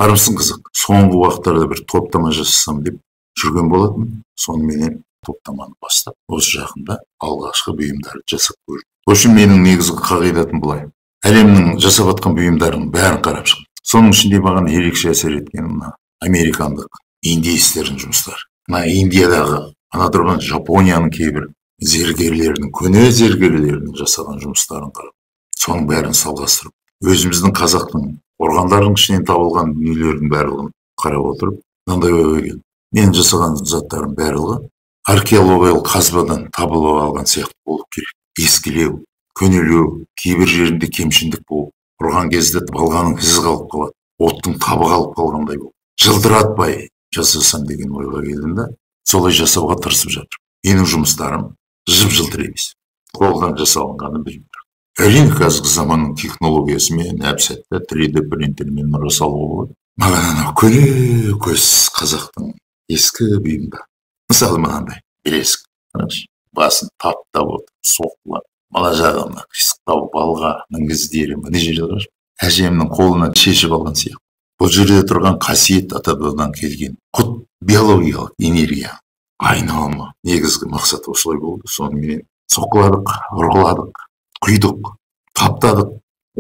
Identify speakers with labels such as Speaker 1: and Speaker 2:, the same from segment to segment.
Speaker 1: Бармысың қызық, соңғы уақыттарда бір топтама жасасам деп жүрген болатын. Сонымен топтаманы бастап, осы жақында алғашқы бұйымдарды жасап көрдім. В общем, менің негізгі қағидатым былай. Әлемнің жасап жатқан бұйымдарының бәрін қарап шықтым. Соның ішінде маған ерекше әсер еткен мына американдық индеецтердің жұмыстары. Мына Индиядағы, ана тұрған Жапонияның кейбір зергерлерінің, көне зергерлерінің жасаған жұмыстарын қарап, соның бәрін салғастырып, өзіміздің қазақтың қорғандардың ішінен табылған дүниелердің барлығын қарап отырып, мынандай ойға келдім. Мен жасаған заттарым барлығы археологиялық қазбадан табылып алған сияқты болу керек. Ескілеу, көнелеу, кейбір жерінде кемшіндік болып, ұрған кезде балғаның ізі қалып қалады, оттың табы қалып қалғандай болып. Жылтыратпай жасасам деген ойға келдім да, солай жасауға тырысып жатырмын. Менің жұмыстарым жып-жылтыр емес, қолдан жасалынғанын білмеймін. Әрине, қазіргі заманның технологиясымен әп-сәтті 3D принтермен жасалуға болады. Маған анау көне көз қазақтың ескі бұйымдар. Мысалы мынандай білесік, басын таптап отыр, соққылап, бала жағына қисықтау балға мінгіздері, мына жерде әжемнің қолынан шешіп алған сияқты. Бұл жерде тұрған қасиет ата-бабадан келген құт биологиялық энергия айналымы. Негізгі мақсат осылай болды. Сонымен соққыладық, ұрғыладық, құйдық, таптадық,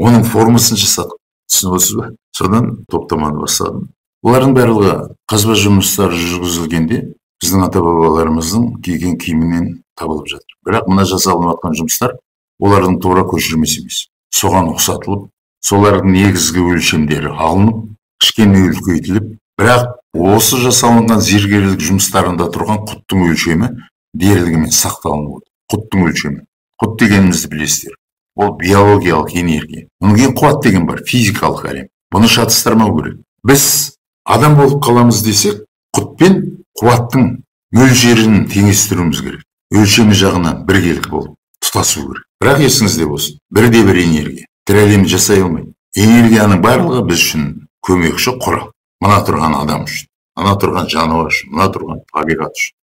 Speaker 1: оның формасын жасадық. Түсінесіз бе? Содан топтаманы бастадым. Олардың барлығы қазба жұмыстары жүргізілгенде біздің ата-бабаларымыздың киген киімінен табылып жатыр. Бірақ мына жасалынып жатқан жұмыстар олардың тура көшірмесі емес. Соған ұқсатылып, солардың негізгі өлшемдері алынып, кішкене үлкейтіліп, бірақ осы жасалынған зергерлік жұмыстарында тұрған құттың өлшемі дерлігімен сақталынып отыр. Құттың өлшемі. Құт дегенімізді білесіздер. Ол биологиялық энергия. Оның кейін қуат деген бар, физикалық әлем. Бұны шатыстырмау керек. Біз адам болып қаламыз десек, құт пен қуаттың мөлшерін теңестіруіміз керек. Өлшемі жағынан біркелкі болып тұтасу керек. Бірақ есіңізде болсын, бірде-бір энергия тірі әлемді жасай алмайды. Энергияның барлығы біз үшін көмекші құрал. Мына тұрған адам үшін, мына тұрған жануар үшін, мына тұрған табиғат үшін.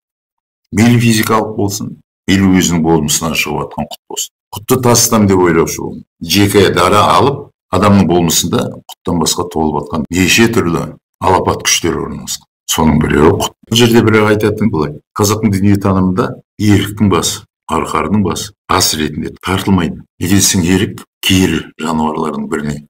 Speaker 1: Мейлі физикалық болсын, мейлі өзінің болмысынан шығып жатқан құт болсын. Құтты тастам деп ойлаушы болдым. Жеке дара алып, адамның болмысында құттан басқа толып жатқан неше түрлі алапат күштер орналасқан. Соның біреуі құт. Бұл жерде бір айтатын былай. Қазақтың дүниетанымында еріктің басы, арқардың басы ас ретінде тартылмайды. Неге десең, ерік киелі жануарлардың біріне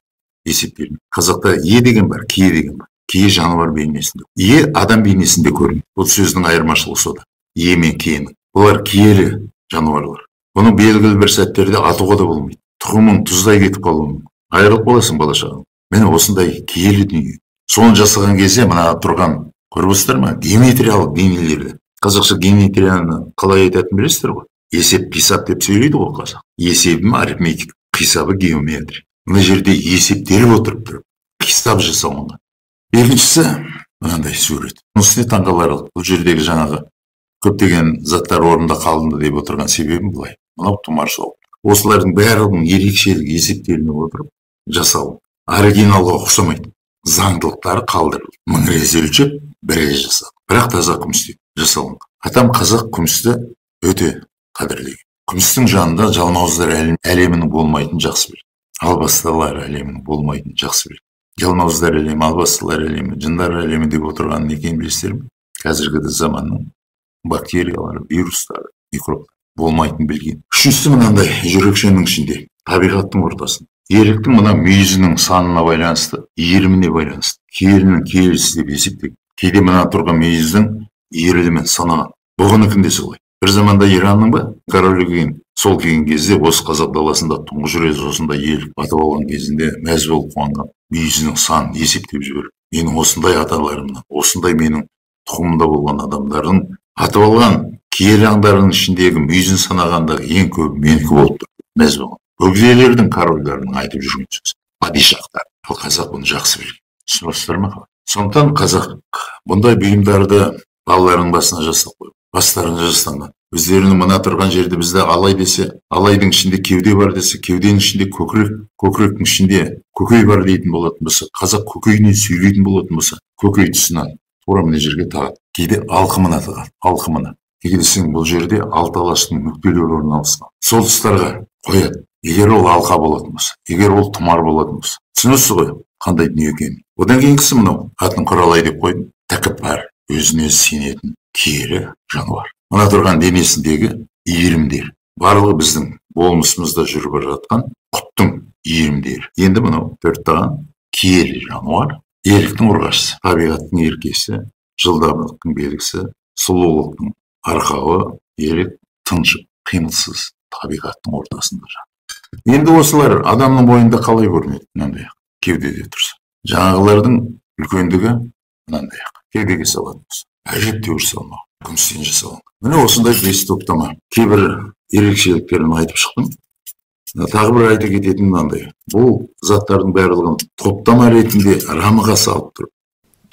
Speaker 1: есептелінеді. Қазақта е деген бар, кие деген бар. Кие жануар бейнесінде. Е адам бейнесінде көрінеді. Бұл сөздің айырмашылығы сода. Е мен киенің. Бұлар киелі жануарлар. Бұны белгілі бір сәттерде атуға да болмайды. Тұқымың тұздай кетіп қалуы мүмкін. Айырылып қаласың бала шағаң. Міне осындай киелі дүние. Соны жасаған кезде мына тұрған көріп ма? Геометриялық денелерді. Қазақша геометрияны қалай айтатын білесіздер ғой? Есеп, қисап деп сөйлейді ғой қазақ. Есебі арифметика, қисабы геометрия. Мына жерде есептеліп отырып тұрып, қисап жасалынған. Екіншісі мынандай сурет. Осыны таңғаларлық. Бұл жердегі жаңағы көптеген заттар орнында қалынды деп отырған себебім былай. Мынау тұмар сол. Осылардың барлығының ерекшелігі есептелініп отырып жасалып. Оригиналға ұқсамайды. Заңдылықтары қалдырылып. Мың рез өлшеп, бір рез жасалып. Бірақ таза күмістен жасалынған. Атам қазақ күмісті өте қадірлеген. Күмістің жанында жалмауыздар әлемінің болмайтынын жақсы біледі. Албастылар әлемінің болмайтынын жақсы біледі. Жалмауыздар әлемі, албастылар әлемі, жындар әлемі деп отырғанын екенін білесіздер ме? Қазіргі заманның бактериялары, вирустары, микробтар болмайтынын білген. Үшіншісі мынандай жүрекшенің ішінде, табиғаттың ортасында. Еріктің мына мүйізінің санына байланысты, иіріміне байланысты, киелінің киелісі деп есептеген. Кейде мына тұрған мүйіздің иірілімен санаған. Бұғыныкінде солай. Бір заманда Иранның ба корольдігін сол келген кезде осы қазақ даласында тұңғыш рет осындай ел атып алған кезінде мәз болып қуанған. Мүйізінің санын есептеп жіберіп, менің осындай аталарымнан, осындай менің тұқымымда болған адамдардың атып алған киелі аңдарының ішіндегі мүйізін санағандағы ең көп менікі болып тұр. Мәз болған. Өгзелердің корольдерінің айтып жүрген сөз. Падишахтар. Ал қазақ бұны жақсы білген. Түсінесіздер ме? Сондықтан қазақ бұндай бұйымдарды балаларының басына жасап қойып, бастарына жастанған. Өздерінің мына тұрған жерде бізде алай десе, алайдың ішінде кеуде бар десе, кеуденің ішінде көкірек, көкіректің ішінде көкей бар дейтін болатын болса, қазақ көкейінен сөйлейтін болатын болса, көкей тұсынан тура мына жерге тағады. Кейде алқымына тағады, алқымына. Неге десең, бұл жерде алты алаштың нүктелері орналасқан. Сол тұстарға қояды. Егер ол алқа болатын болса, егер ол тұмар болатын болса, түсінесіз ғой, қандай дүние екенін. Одан кейінгісі мынау атын құралай деп қойдым. Тәкаппар, өзіне өзі сенетін кері жануар. Мына тұрған денесіндегі иірімдер барлығы біздің болмысымызда жүріп бара жатқан құттың иірімдері. Енді мынау төрттаған киелі жануар, еріктің ұрғашысы, табиғаттың еркесі, жылдамдықтың белгісі, сұлулықтың арқауы, ерік тыншып, қимылсыз табиғаттың ортасында жатыр. Енді осылар адамның бойында қалай көрінеді? Мынандай ақ, кеудеде тұрса. Жаңағылардың үлкендігі мынандай ақ, кеудеге салатын болса. Әжептәуір салмақ, күмістен жасалған. Міне осындай 5 топтама. Кейбір ерекшеліктерін айтып шықтым. Тағы бір айта кететін мынандай. Бұл заттардың барлығын топтама ретінде рамаға салып тұрып,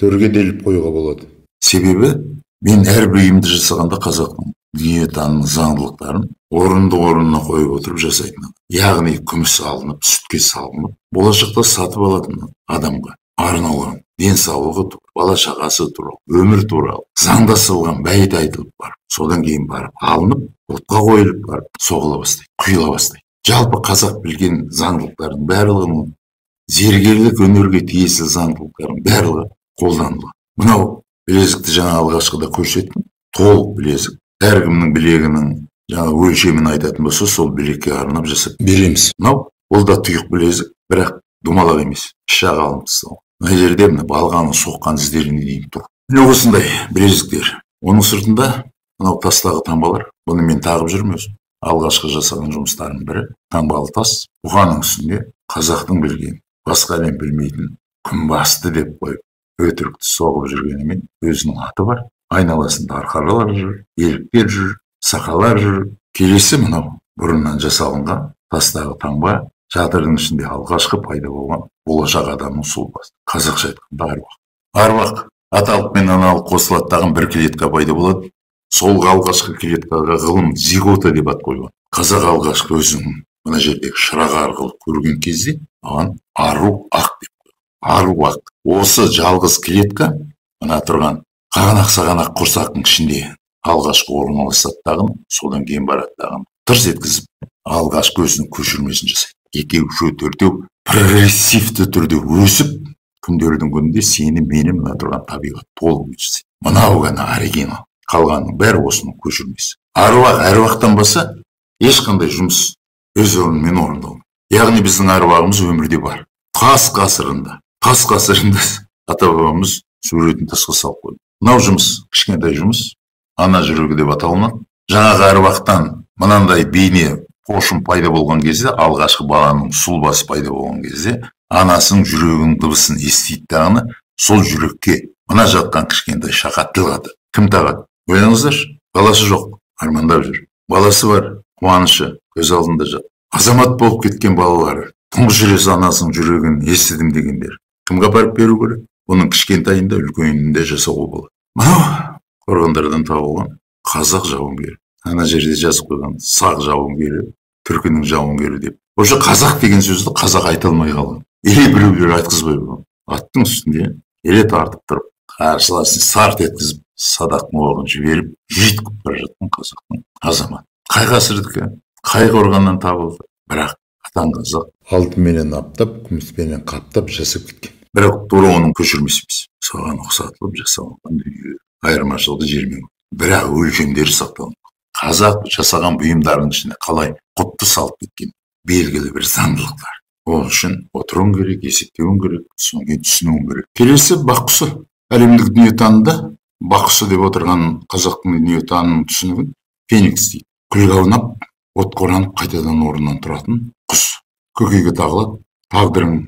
Speaker 1: төргеделіп қоюға болады. Себебі мен әр бұйымды жасағанда қазақтың дүниетанымның заңдылықтарын орынына қойып отырып жасайтын. Яғни күміс алынып, сүтке салынып, болашақта сатып алатын адамға арналған денсаулығы туралы, бала шағасы туралы, өмір туралы заңда сызылған бәйт айтылып барып, содан кейін барып алынып, отқа қойылып барып, соғыла бастайды, құйыла бастайды. Жалпы қазақ білген заңдылықтардың барлығының, зергерлік өнерге тиесілі заңдылықтардың барлығы қолданылады. Мынау білезікті жаңа алғашқыда көрсеттім. Толық білезік. Әркімнің білегінің жаңа өлшемін айтатын болса, сол білекке арнап жасап береміз. Мынау ол да тұйық білезік, бірақ думалақ емес, пышақ алынып тасталған. Мына жерде мына балғаның соққан іздеріне дейін тұр. Міне осындай білезіктер. Оның сыртында мынау тастағы таңбалар. Бұны мен тағып жүрмін өзім. Алғашқы жасаған жұмыстарының бірі таңбалы тас. Бұқаның үстінде қазақтың білген, басқа әлем білмейтін күнбасты деп қойып, өтірікті соғып жүргенімен өзінің аты бар. Айналасында арқарлар жүр, еліктер жүр, сақалар жүр. Келесі мынау бұрыннан жасалынған тастағы таңба, жатырдың ішінде алғашқы пайда болған болашақ адамның сұлбасы. Қазақша айтқанда аруақ. Аруақ аталық пен аналық қосылаттаған бір клетка пайда болады. Сол алғашқы клеткаға ғылым зигота деп ат қойған. Қазақ алғашқы өзінің мына жердегі шырақ арқылы көрген кезде оған аруақ деп қойған. Аруақ. Осы жалғыз клетка мына тұрған қағанақ-сағанақ құрсақтың ішінде алғашқы орналасады тағын, содан кейін барады тағын. Тырс еткізіп, алғашқы өзінің көшірмесін жасайды. Екеу, үшеу, төртеу прогрессивті түрде өсіп, күндердің күнінде сені мені мына тұрған табиғат толық жасайды. Мынау ғана оригинал. Қалғанның бәрі осының көшірмесі. Аруақ әруақтан баса ешқандай жұмыс өз орнымен орындалмайды. Яғни біздің аруағымыз өмірде бар. Тас ғасырында ата-бабамыз суретін тасқа салып қойды. Мынау жұмыс, кішкентай жұмыс, ана жүрегі деп аталынады. Жаңағы аруақтан мынандай бейне пошым пайда болған кезде, алғашқы баланың сұлбасы пайда болған кезде, анасының жүрегінің дыбысын естиді дағыны, сол жүрекке мына жатқан кішкентай шақа тіл қатады. Кім тағады? Ойлаңыздаршы, баласы жоқ, армандап жүр. Баласы бар, қуанышы, көз алдында жатыр. Азамат болып кеткен балалары, тұңғыш рет анасының жүрегін естідім дегендер. Кімге апарып беру керек? Оның кішкентайында, үлкенінде жасауға болады. Мынау қорғандардан табылған қазақ жауынгері. Ана жерде жазып қойған сақ жауынгері, түркінің жауынгері деп. Осы қазақ деген сөзді қазақ айта алмай қалған. Или біреулер айтқызбай қойған. Аттың үстінде еле тартып тұрып, қарсыласын сарт еткізіп, садақтың оғын жіберіп, жүйткіп бара жатқан қазақтың азаматы. Қай ғасырдікі, қай қорғаннан табылды. Бірақ атаң қазақ алтынменен аптап, күміспенен қаптап жасап кеткен. Бірақ тура оның көшірмесі емес. Соған ұқсатылып жасалған дүние. Айырмашылығы жермен. Бірақ өлшемдері сақталған. Қазақ жасаған бұйымдардың ішінде қалай құтты салып кеткен белгілі бір заңдылықтар. Ол үшін отыруың керек, есептеуің керек, соңғы түсінуің керек. Келесі бақ құсы. Әлемдік дүниетанымда бақ құсы деп отырған қазақтың дүниетанымының түсінігін феникс дейді. Күлге аунап, отқа оранып, қайтадан орнынан тұратын құс. Көкейге тағылады, тағдырың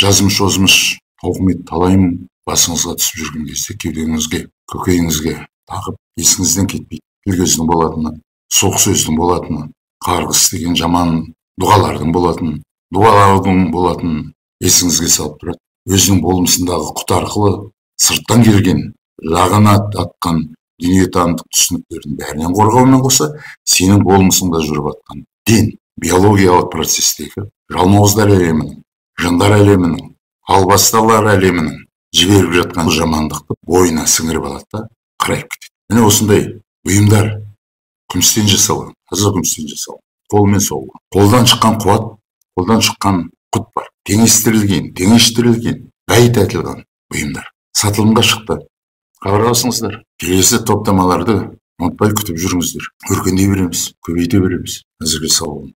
Speaker 1: жазымыш-озымыш, тауқымет талайым басыңызға түсіп жүрген кезде кеудеңізге, көкейіңізге тағып, есіңізден кетпейді. Тілгездің болатыны, соқ сөздің болатыны, қарғыс деген жаман дұғалардың болатыны, дуалаудың болатынын есіңізге салып тұрады. Өзінің болмысындағы құт арқылы сырттан келген, лағанат атқан дүниетанымдық түсініктердің бәрінен қорғаумен қоса, сенің болмысыңда жүріп атқан ден, биологиялық процестегі жалмауыздар әлемінің, жындар әлемінің, албасталар әлемінің жіберіп жатқан жамандықты бойына сіңіріп алады да қарайып кетеді. Міне осындай бұйымдар күмістен жасалған, таза күмістен жасалған, қолмен соғылған. Қолдан шыққан қуат, қолдан шыққан құт бар. Теңестірілген, бәйт айтылған, бұйымдар сатылымға шықты. Хабарласыңыздар. Келесі топтамаларды ұмытпай күтіп жүріңіздер. Өркендей береміз, көбейте береміз. Әзірге сау болыңыз.